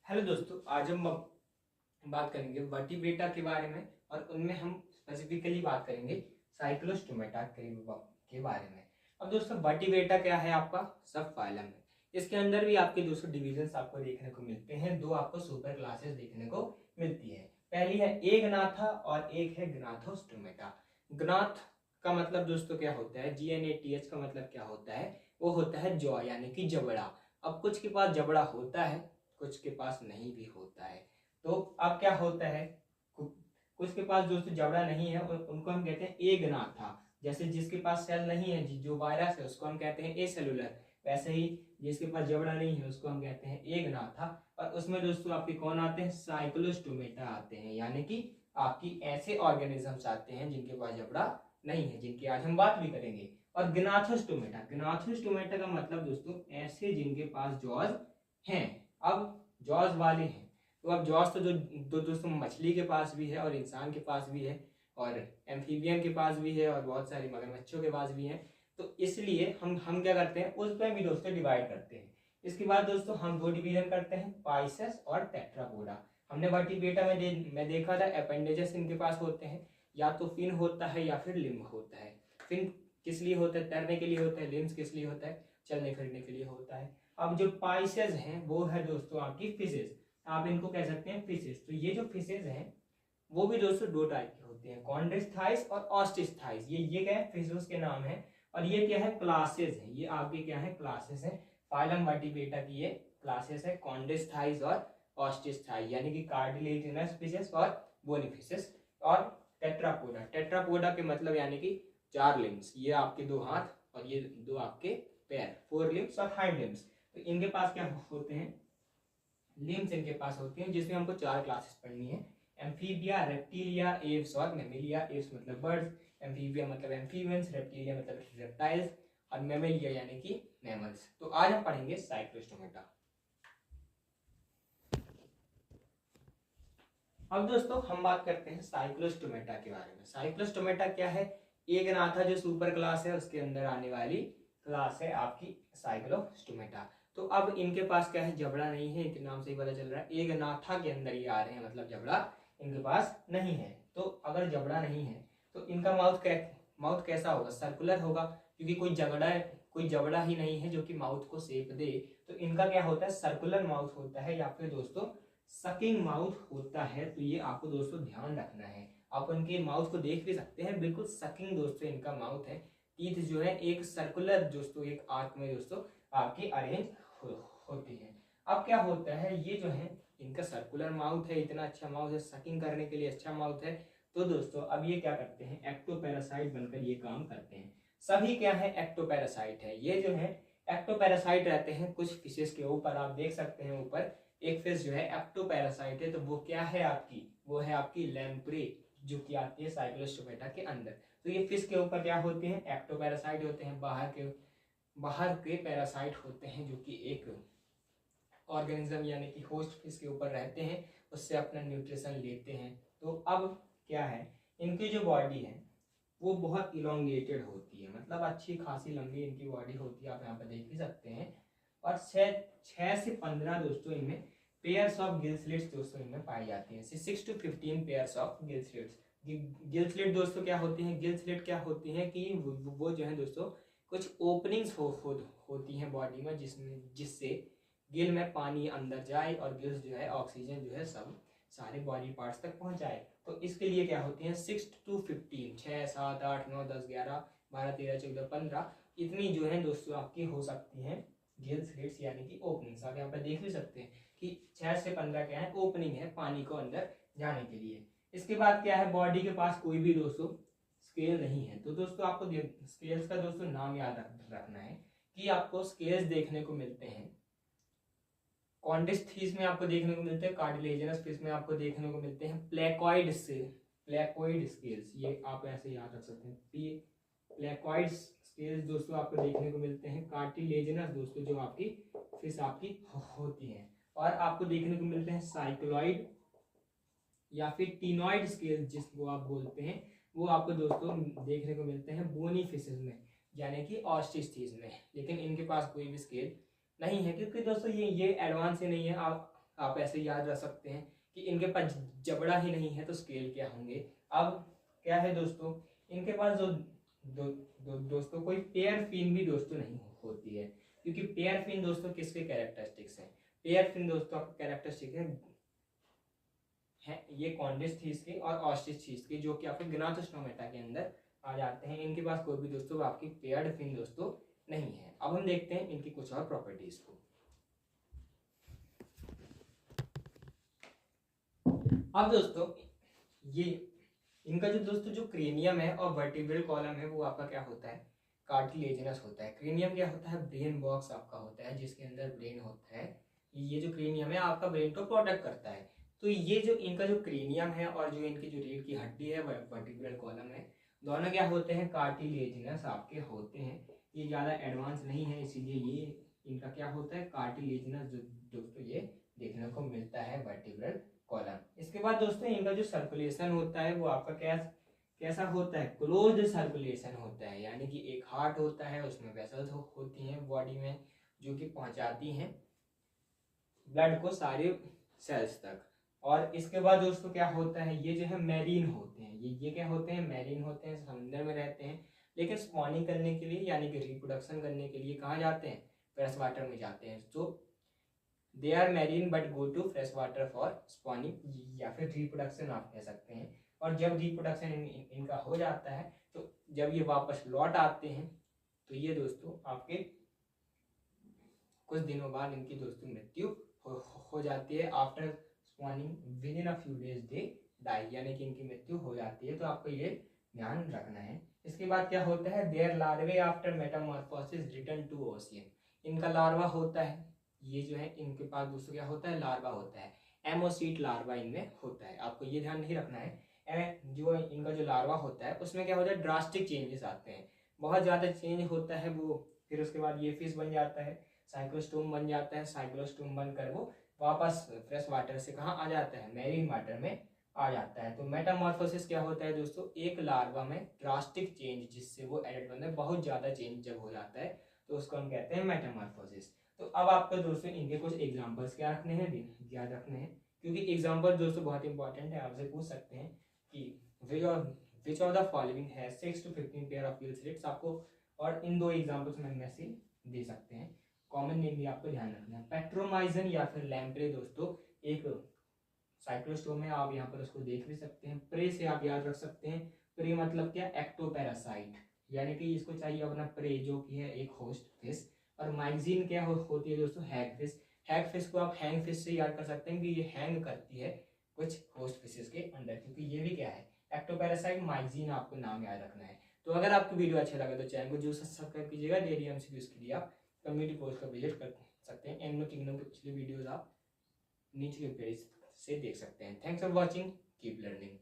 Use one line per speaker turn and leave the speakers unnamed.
Hello दोस्तों, आज हम बात करेंगे वर्टिब्रेटा के बारे में और उनमें हम स्पेसिफिकली बात करेंगे साइक्लोस्टोमेटा के बारे में। अब दोस्तों वर्टिब्रेटा क्या है? आपका सब फाइलम है। इसके अंदर भी आपके दोस्तों डिविजन्स आपको देखने को मिलते हैं। दो आपको सुपर क्लासेस देखने को मिलती है। पहली है एग्नाथा और एक है ग्नाथोस्टोमेटा। ग्नाथ का मतलब दोस्तों क्या होता है? GNATH का मतलब क्या होता है? वो होता है जॉ यानी कि जबड़ा। अब कुछ के पास जबड़ा होता है, कुछ के पास नहीं भी होता है। तो अब क्या होता है, कुछ के पास दोस्तों जबड़ा नहीं है और उनको हम कहते हैं एग्नाथा। जैसे जिसके पास सेल नहीं है, जो वायरस है, उसको हम कहते हैं एसेलुलर। वैसे ही जिसके पास जबड़ा नहीं है उसको हम कहते हैं एग्नाथा। और उसमें दोस्तों आपके कौन आते हैं? साइक्लोस्टोमेटा आते हैं, यानी कि आपकी ऐसे ऑर्गेनिजम्स आते हैं जिनके पास जबड़ा नहीं है, जिनकी आज हम बात भी करेंगे। और ग्नाथोस्टोमेटा, ग्नाथोस्टोमेटा का मतलब दोस्तों ऐसे जिनके पास जॉज हैं। अब जॉज वाले हैं, तो अब जॉज तो जो दोस्तों मछली के पास भी है और इंसान के पास भी है और एम्फीबियन के पास भी है और बहुत सारी मगरमच्छों के पास भी है। तो इसलिए हम क्या करते हैं, उस पर भी दोस्तों डिवाइड करते हैं। इसके बाद दोस्तों हम दो डिवीजन करते हैं, पाइसेस और टेट्रापोडा। हमने वर्टिब्रेटा में देखा था अपेंडेजेस इनके पास होते हैं, या तो फिन होता है या फिर लिम्ब होता है। फिन किस लिए होता है? तैरने के लिए होता है। लिम्स किस लिए होता है? चलने फिरने के लिए होता है। अब जो पाइसेस हैं वो है दोस्तों आपकी फिशेस। आप इनको कह सकते हैं फिशेस। तो ये जो फिशेस हैं वो भी दोस्तों दो टाइप के होते हैं, कॉन्ड्रिस्थाइस और ऑस्टिस्थाइस। ये क्या है? फिशेस के नाम है। और ये क्या है? क्लासेस है। ये आपके क्या है? क्लासेस है। फाइलम वर्टिब्रेटा की ये क्लासेस है, कॉन्ड्रिस्थाइस और ऑस्टिस्थाइस, यानी कि कार्टिलेजिनस फिशेस और बोनी फिशेस। और टेट्रापोडा, टेट्रापोडा के मतलब यानी कि चार लिम्स। ये आपके दो हाथ और ये दो आपके पैर, फोर लिम्स और हाइंड लिम्स। तो इनके पास क्या होते हैं? लिम्स इनके पास होती हैं, जिसमें हमको चार क्लासेस पढ़नी है। एम्फीबिया, रेप्टिलिया, एव्स और मेमिलिया। एव्स मतलब बर्ड्स, एम्फीबिया मतलब एम्फीबियंस, रेप्टिलिया मतलब रेप्टाइल्स और मेमिलिया यानी कि मैमल्स। तो आज हम पढ़ेंगे साइक्लोस्टोमेटा। अब दोस्तों हम बात करते हैं साइक्लोस्टोमेटा के बारे में। साइक्लोस्टोमेटा क्या है? एग्नाथा जो सुपर क्लास है उसके अंदर आने वाली क्लास है आपकी साइक्लोस्टोमेटा। तो अब इनके पास क्या है? जबड़ा नहीं है, इनके नाम से ही पता चल रहा है। एग्नाथा के अंदर ये आ रहे हैं, मतलब जबड़ा इनके पास नहीं है। तो अगर जबड़ा नहीं है तो इनका माउथ कैसा होगा? सर्कुलर होगा, क्योंकि कोई जबड़ा ही नहीं है जो कि माउथ को शेप दे। तो इनका क्या होता है? सर्कुलर माउथ होता है, या फिर दोस्तों सकिंग माउथ होता है। तो ये आपको दोस्तों ध्यान रखना है। आप उनके माउथ को देख भी सकते हैं, बिल्कुल सकिंग दोस्तों इनका माउथ है। टीथ जो है एक सर्कुलर दोस्तों, एक आर्क में दोस्तों आपकी अरेंज होती है। अब क्या होता है, ये जो है इनका सर्कुलर माउथ है, इतना अच्छा माउथ है, सकिंग करने के लिए अच्छा माउथ है। तो दोस्तों अब ये क्या करते हैं? एक्टोपैरासाइट बनकर ये काम करते हैं। सभी क्या है? एक्टोपैरासाइट है। ये जो है एक्टोपैरासाइट रहते हैं कुछ फिशेस के ऊपर। आप देख सकते हैं ऊपर एक फिश जो है एक्टोपैरासाइट है। तो वो क्या है आपकी? वो है आपकी लैम्प्रे, जो कि आती है साइक्लोस्टोमेटा के अंदर। तो ये फिश के ऊपर क्या होते हैं? एक्टोपैरासाइट होते हैं। बाहर के पैरासाइट होते हैं, जो कि एक ऑर्गेनिज्म यानी कि होस्ट फिश के ऊपर रहते हैं, उससे अपना न्यूट्रिशन लेते हैं। तो अब क्या है, इनकी जो बॉडी है वो बहुत इलोंगेटेड होती है, मतलब अच्छी खासी लंबी इनकी बॉडी होती है। आप यहाँ पर देख भी सकते हैं। और 6 से 15 दोस्तों इनमें पेयर्स ऑफ गिल स्लिट्स दोस्तों इनमें पाई जाती हैं। 6 to 15 pairs of gill slits. Gill slit दोस्तों क्या होती हैं? गिल स्लिट क्या होती हैं कि वो जो है दोस्तों कुछ ओपनिंग्स होती हैं बॉडी में, जिससे गिल में पानी अंदर जाए और गिल्स जो है ऑक्सीजन जो है सब सारे बॉडी पार्ट्स तक पहुंचाए। तो इसके लिए क्या होती हैं? 6 to 15, 6, 7, 8, 9, 10, 11, 12, 13, 14, 15 इतनी जो है दोस्तों आपकी हो सकती हैं गिल स्लिट्स यानी कि ओपनिंग्स। आप यहाँ पर देख भी सकते हैं कि 6 से 15 क्या है? ओपनिंग है पानी को अंदर जाने के लिए। इसके बाद क्या है? बॉडी के पास कोई भी दोस्तों स्केल नहीं है। तो दोस्तों आपको स्केल्स का दोस्तों नाम याद रखना है कि आपको स्केल्स देखने को मिलते हैं। कॉन्डिस्थीज में आपको देखने को मिलते हैं, कार्टिलेजिनस फिश में आपको देखने को मिलते हैं प्लेकॉइड स्केल्स। ये आप ऐसे याद रख सकते हैं। प्लेकॉइड स्केल्स दोस्तों आपको देखने को मिलते हैं। कार्टिलेजिनस दोस्तों जो आपकी फिश आपकी होती है। और आपको देखने को मिलते हैं साइक्लॉइड या फिर टीनॉइड स्केल्स जिसको आप बोलते हैं, वो आपको दोस्तों देखने को मिलते हैं बोनी फिशेस में, यानी कि ऑस्टिस्थीज में। लेकिन इनके पास कोई भी स्केल नहीं है, क्योंकि दोस्तों ये एडवांस ही नहीं है। आप आप ऐसे याद रख सकते हैं कि इनके पास जबड़ा ही नहीं है तो स्केल क्या होंगे। अब क्या है दोस्तों, इनके पास जो दोस्तों कोई पेयर फिन भी दोस्तों नहीं होती है, क्योंकि पेयर फिन दोस्तों किसके कैरेक्टरिस्टिक्स हैं, पेयर फिन दोस्तों आपके कैरेक्टरिस्टिक है ये कॉन्डिस के और ऑस्ट्रिच के, जो कि आपके गिनाथोस्टोमेटा के अंदर आ जाते हैं। इनके पास कोई भी दोस्तों आपकी पेयर्ड फिन दोस्तों नहीं है। अब हम देखते हैं इनकी कुछ और प्रॉपर्टीज को। अब दोस्तों ये इनका जो दोस्तों जो क्रेनियम है और वर्टिब्रल कॉलम है वो आपका क्या होता है, कार्टिलेजिनस होता है। क्रेनियम क्या होता है, ब्रेन बॉक्स आपका होता है जिसके अंदर ब्रेन होता है। ये जो क्रेनियम है आपका ब्रेन को प्रोटेक्ट करता है। तो ये जो इनका जो क्रेनियम है और जो इनकी जो रीढ़ की हड्डी है वर्टिब्रल कॉलम है, दोनों क्या होते हैं, कार्टिलेजिनस आपके होते हैं। ये ज़्यादा एडवांस नहीं है, इसीलिए ये इनका क्या होता है, कार्टिलेजिनस दोस्तों ये देखने को मिलता है वर्टिब्रल कॉलम। इसके बाद दोस्तों इनका जो सर्कुलेशन होता है वो आपका कैसा होता है, क्लोज्ड सर्कुलेशन होता है। यानी कि एक हार्ट होता है, उसमें वेसल्स होती हैं बॉडी में जो कि पहुंचाती हैं ब्लड को सारे सेल्स तक। और इसके बाद दोस्तों क्या होता है, ये जो है मैरीन होते हैं, ये क्या होते हैं, मैरीन होते हैं, समुद्र में रहते हैं। लेकिन स्पॉनिंग करने के लिए यानी कि रिप्रोडक्शन करने के लिए कहाँ जाते हैं, फ्रेश वाटर में जाते हैं। तो they are marine but go to fresh water for spawning या फिर रिप्रोडक्शन आप कह सकते हैं। और जब रिप्रोडक्शन इनका हो जाता है तो जब ये वापस लौट आते हैं तो ये दोस्तों आपके कुछ दिनों बाद इनकी दोस्तों मृत्यु हो जाती है। After spawning within a few days they die, यानी कि इनकी मृत्यु हो जाती है। तो आपको ये ध्यान रखना है। इसके बाद क्या होता है, their larvae after metamorphosis return to ocean. इनका लार्वा होता है, ये जो है इनके पास दोस्तों क्या होता है, लार्वा होता है। एमोसीट लार्वा इनमें होता है, आपको ये ध्यान नहीं रखना है। जो इनका जो लार्वा होता है उसमें क्या होता है, ड्रास्टिक चेंजेस आते हैं, बहुत ज़्यादा चेंज होता है वो। फिर उसके बाद ये फिश बन जाता है, साइक्लोस्टोम बन जाता है। साइक्लोस्टोम बनकर वो वापस फ्रेश वाटर से कहाँ आ जाता है, मैरीन वाटर में आ जाता है। तो मेटामॉर्फोसिस क्या होता है दोस्तों, एक लार्वा में ड्रास्टिक चेंज, जिससे वो एडल्ट बनता है, बहुत ज़्यादा चेंज जब हो जाता है तो उसको हम कहते हैं मेटामॉर्फोसिस। तो अब आपको दोस्तों इनके कुछ एग्जांपल्स क्या रखने हैं, याद रखने हैं, क्योंकि एग्जांपल दोस्तों बहुत इंपॉर्टेंट है। आपसे पूछ सकते हैं कि विच ऑफ द फॉलोइंग है 6 to 15 pair of gill slits, आपको और इन दो एग्जांपल्स में से दे सकते हैं। कॉमन नेम भी आपको ध्यान रखना है, पेट्रोमाइजन या फिर लैम्प्रे दोस्तों एक साइक्लोस्टोम है, आप यहाँ पर उसको देख भी सकते हैं। प्रे से आप याद रख सकते हैं, प्रे मतलब क्या, एक्टोपैरासाइट, यानी कि इसको चाहिए अपना प्रे जो कि है एक होस्ट फिश। और माइग्जीन क्या होती है दोस्तों, हैग फिश। हैग फिश को आप हैंग फिश से याद कर सकते हैं कि ये हैंग करती है कुछ होस्ट फिशेस के अंदर, क्योंकि ये भी क्या है, एक्टोपैरासाइट, माइग्जीन, आपको नाम याद रखना है। तो अगर आपको वीडियो अच्छा लगा तो चैनल को जरूर सब्सक्राइब कीजिएगा। डेली एमसीक्यूज के लिए आप कम्युनिटी पोस्ट का विजिट कर सकते हैं। एनो किंगडम के पिछले वीडियोस आप नीचे के पेज से देख सकते हैं। Thanks for watching, keep learning.